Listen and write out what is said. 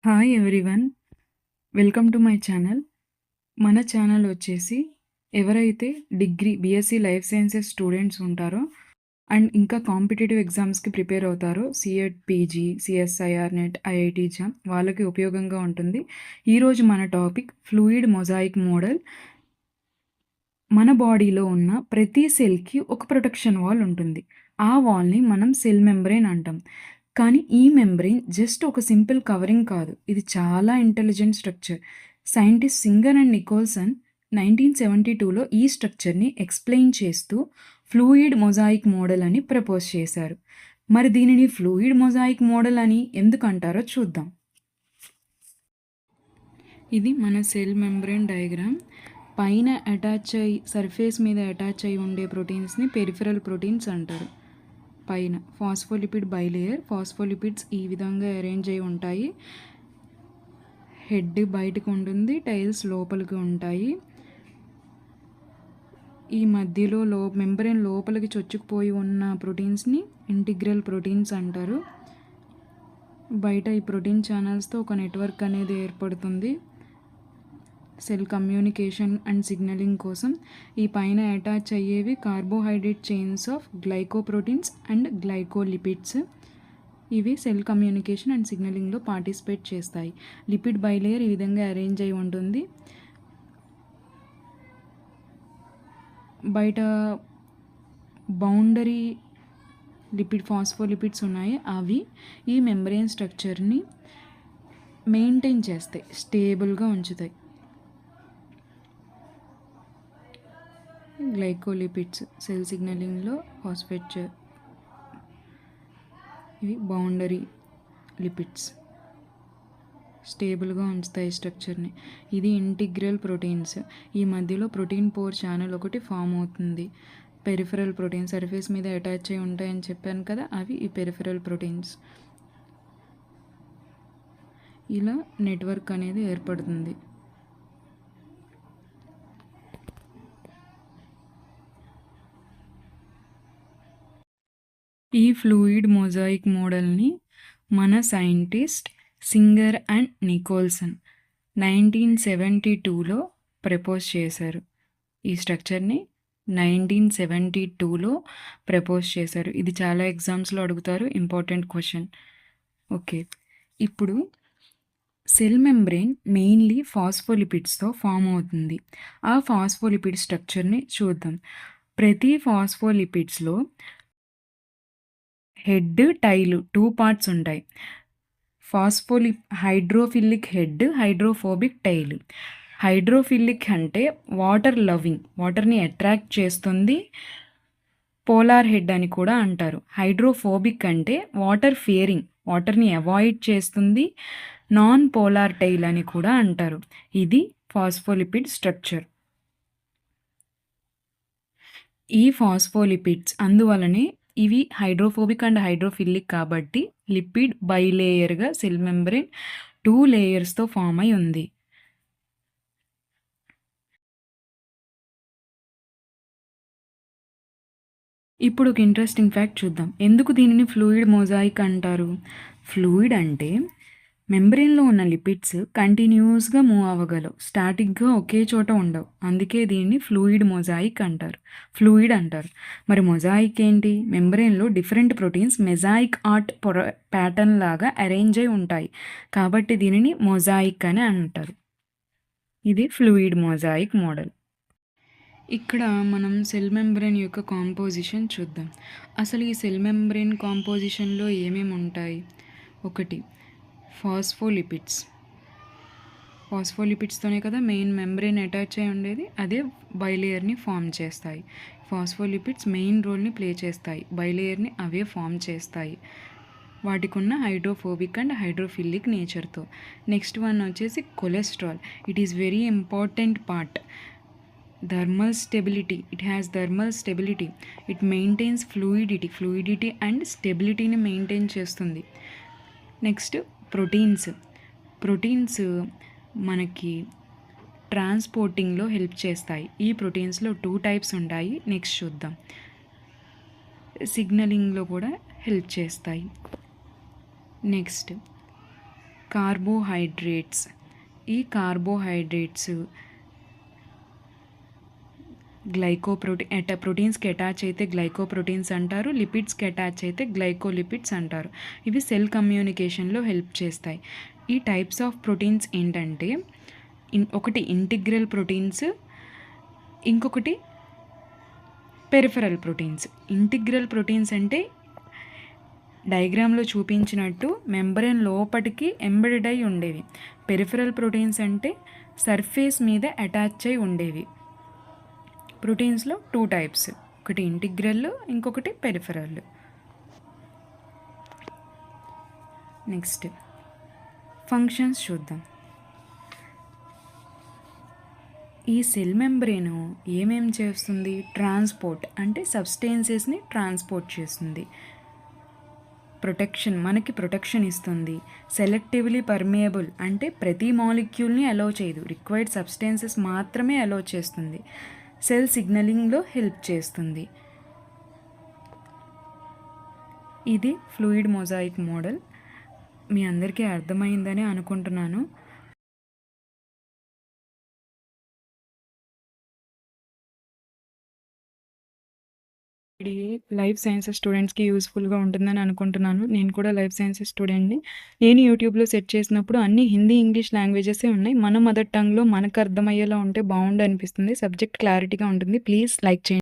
Hi everyone, welcome to my channel. మన channel వచ్చేసి ఎవరైతే degree BSc life sciences students ఉంటారో అండ్ ఇంకా కాంపిటేటివ్ ఎగ్జామ్స్కి ప్రిపేర్ అవుతారో CUET, PG, CSIR, NET, IIT JAM వాళ్ళకి ఉపయోగంగా ఉంటుంది. ఈరోజు మన టాపిక్ ఫ్లూయిడ్ మొజాయిక్ మోడల్. మన బాడీలో ఉన్న ప్రతి సెల్కి ఒక ప్రొటెక్షన్ వాల్ ఉంటుంది. ఆ వాల్ని మనం సెల్ మెంబ్రెయిన్ అంటాం. కానీ ఈ మెంబ్రెయిన్ జస్ట్ ఒక సింపుల్ కవరింగ్ కాదు, ఇది చాలా intelligent structure. Scientist Singer and Nicolson 1972లో ఈ స్ట్రక్చర్ని ఎక్స్ప్లెయిన్ చేస్తూ ఫ్లూయిడ్ మొజాయిక్ మోడల్ అని ప్రపోజ్ చేశారు. మరి దీనిని ఫ్లూయిడ్ మొజాయిక్ మోడల్ అని ఎందుకు అంటారో చూద్దాం. ఇది మన సెల్ మెంబ్రెయిన్ డయాగ్రామ్. పైన అటాచ్ అయ్యి సర్ఫేస్ మీద అటాచ్ అయి ఉండే ప్రోటీన్స్ని పెరిఫెరల్ ప్రోటీన్స్ అంటారు. పైన ఫాస్ఫోలిపిడ్ బైలేయర్, ఫాస్ఫోలిపిడ్స్ ఈ విధంగా అరేంజ్ అయి ఉంటాయి. హెడ్ బయటకు ఉంటుంది, టైల్స్ లోపలికి ఉంటాయి. ఈ మధ్యలో మెంబ్రెయిన్ లోపలికి చొచ్చుకుపోయి ఉన్న ప్రోటీన్స్ని ఇంటిగ్రల్ ప్రోటీన్స్ అంటారు. బయట ఈ ప్రోటీన్ ఛానల్స్తో ఒక నెట్వర్క్ అనేది ఏర్పడుతుంది సెల్ కమ్యూనికేషన్ అండ్ సిగ్నలింగ్ కోసం. ఈ పైన అటాచ్ అయ్యేవి carbohydrate chains of glycoproteins and glycolipids. ఇవి సెల్ కమ్యూనికేషన్ అండ్ సిగ్నలింగ్లో పార్టిసిపేట్ చేస్తాయి. లిపిడ్ బైలేయర్ ఈ విధంగా అరేంజ్ అయి ఉంటుంది. బయట బౌండరీ ఫాస్ఫోలిపిడ్స్ ఉన్నాయి. అవి ఈ మెంబ్రెయిన్ స్ట్రక్చర్ని మెయింటైన్ చేస్తాయి, స్టేబుల్గా ఉంచుతాయి. గ్లైకోలిపిడ్స్ సెల్ సిగ్నలింగ్లో ఫాస్ఫేట్, ఇవి బౌండరీ లిపిడ్స్ స్టేబుల్గా ఉంచుతాయి స్ట్రక్చర్ని. ఇది ఇంటిగ్రల్ ప్రోటీన్స్. ఈ మధ్యలో ప్రోటీన్ పోర్ ఛానల్ ఒకటి ఫామ్ అవుతుంది. పెరిఫెరల్ ప్రోటీన్ సర్ఫేస్ మీద అటాచ్ అయి ఉంటాయని చెప్పాను కదా, అవి ఈ పెరిఫెరల్ ప్రోటీన్స్. ఇలా నెట్వర్క్ అనేది ఏర్పడుతుంది. ఈ ఫ్లూయిడ్ మొజాయిక్ మోడల్ని మన సైంటిస్ట్ సింగర్ అండ్ నికోల్సన్ 1972లో ప్రపోజ్ చేశారు. ఈ స్ట్రక్చర్ని 1972లో ప్రపోజ్ చేశారు. ఇది చాలా ఎగ్జామ్స్లో అడుగుతారు, ఇంపార్టెంట్ క్వశ్చన్. ఓకే, ఇప్పుడు సెల్ మెంబ్రెయిన్ మెయిన్లీ ఫాస్ఫోలిపిడ్స్తో ఫామ్ అవుతుంది. ఆ ఫాస్ఫోలిపిడ్ స్ట్రక్చర్ని చూద్దాం. ప్రతి ఫాస్ఫోలిపిడ్స్లో హెడ్, టైలు 2 పార్ట్స్ ఉంటాయి. Hydrophilic head, hydrophobic tail. Hydrophilic అంటే వాటర్ లవింగ్, వాటర్ని అట్రాక్ట్ చేస్తుంది, పోలార్ హెడ్ అని కూడా అంటారు. హైడ్రోఫోబిక్ అంటే వాటర్ ఫియరింగ్, వాటర్ని అవాయిడ్ చేస్తుంది, నాన్ పోలార్ టైల్ అని కూడా అంటారు. ఇది ఫాస్ఫోలిపిడ్ స్ట్రక్చర్. ఈ ఫాస్ఫోలిపిడ్స్ అందువలనే ఇవి హైడ్రోఫోబిక్ అండ్ హైడ్రోఫిలిక్ కాబట్టి లిపిడ్ బైలేయర్గా సెల్ మెంబ్రెయిన్ 2 లేయర్స్తో ఫామ్ అయి ఉంది. ఇప్పుడు ఒక ఇంట్రెస్టింగ్ ఫ్యాక్ట్ చూద్దాం. ఎందుకు దీనిని ఫ్లూయిడ్ మొజాయిక్ అంటారు? ఫ్లూయిడ్ అంటే మెంబ్రెయిన్లో ఉన్న లిపిడ్స్ కంటిన్యూస్గా మూవ్ అవ్వగలవు, స్టాటిక్గా ఒకే చోట ఉండవు. అందుకే దీన్ని ఫ్లూయిడ్ అంటారు. మరి మొజాయిక్ ఏంటి? మెంబ్రెయిన్లో different proteins mosaic art pattern లాగా అరేంజ్ అయి ఉంటాయి, కాబట్టి దీనిని మొజాయిక్ అని అంటారు. ఇది ఫ్లూయిడ్ మొజాయిక్ మోడల్. ఇక్కడ మనం సెల్ మెంబ్రెయిన్ యొక్క కాంపోజిషన్ చూద్దాం. అసలు ఈ సెల్ మెంబ్రెయిన్ కాంపోజిషన్లో ఏమేమి ఉంటాయి? ఒకటి, ఫాస్ఫోలిపిడ్స్తోనే కదా మెయిన్ మెంబ్రెయిన్ అటాచ్ అయి ఉండేది, అదే బైలేయర్ని ఫామ్ చేస్తాయి. ఫాస్ఫోలిపిడ్స్ మెయిన్ రోల్ని ప్లే చేస్తాయి, బైలేయర్ని అవే ఫామ్ చేస్తాయి, వాటికి ఉన్న hydrophobic and hydrophilic నేచర్తో. Next one వచ్చేసి cholesterol. It is very important part. Thermal stability, it has thermal stability. It maintains fluidity and స్టెబిలిటీని maintain చేస్తుంది. నెక్స్ట్ ప్రోటీన్స్ మనకి ట్రాన్స్పోర్టింగ్లో హెల్ప్ చేస్తాయి. ఈ ప్రోటీన్స్లో 2 టైప్స్ ఉంటాయి, నెక్స్ట్ చూద్దాం. సిగ్నలింగ్లో కూడా హెల్ప్ చేస్తాయి. Next carbohydrates. ఈ కార్బోహైడ్రేట్స్ ప్రోటీన్స్కి అటాచ్ అయితే గ్లైకోప్రోటీన్స్ అంటారు, లిపిడ్స్కి అటాచ్ అయితే గ్లైకోలిపిడ్స్ అంటారు. ఇవి సెల్ కమ్యూనికేషన్లో హెల్ప్ చేస్తాయి. ఈ టైప్స్ ఆఫ్ ప్రోటీన్స్ ఏంటంటే ఒకటి ఇంటిగ్రల్ ప్రోటీన్స్, ఇంకొకటి పెరిఫెరల్ ప్రోటీన్స్. ఇంటిగ్రల్ ప్రోటీన్స్ అంటే డయాగ్రామ్లో చూపించినట్టు మెంబ్రేన్ లోపటికి ఎంబెడెడ్ అయి ఉండేవి. పెరిఫెరల్ ప్రోటీన్స్ అంటే సర్ఫేస్ మీద అటాచ్ అయి ఉండేవి. ప్రోటీన్స్లో 2 టైప్స్, ఒకటి ఇంటిగ్రల్, ఇంకొకటి పెరిఫెరల్. నెక్స్ట్ ఫంక్షన్స్ చూద్దాం. ఈ సెల్ మెంబ్రేను ఏమేం చేస్తుంది? ట్రాన్స్పోర్ట్ అంటే సబ్స్టెన్సెస్ని ట్రాన్స్పోర్ట్ చేస్తుంది. మనకి ప్రొటెక్షన్ ఇస్తుంది. సెలెక్టివ్లీ పర్మియబుల్ అంటే ప్రతి మాలిక్యూల్ని అలౌ చేయదు, రిక్వైర్డ్ సబ్స్టెన్సెస్ మాత్రమే అలౌ చేస్తుంది. సెల్ సిగ్నలింగ్లో హెల్ప్ చేస్తుంది. ఇది ఫ్లూయిడ్ మొజాయిక్ మోడల్. మీ అందరికీ అర్థమైందని అనుకుంటున్నాను. ఇది లైఫ్ సైన్సెస్ స్టూడెంట్స్కి యూస్ఫుల్గా ఉంటుందని అనుకుంటున్నాను. నేను కూడా లైఫ్ సైన్సెస్ స్టూడెంట్ని. నేను యూట్యూబ్లో సెర్చ్ చేసినప్పుడు అన్ని హిందీ, ఇంగ్లీష్ లాంగ్వేజెసే ఉన్నాయి. మన మదర్ టంగ్లో మనకు అర్థమయ్యేలా ఉంటే బాగుండు అనిపిస్తుంది. సబ్జెక్ట్ క్లారిటీగా ఉంటుంది. ప్లీజ్ లైక్ చేయండి.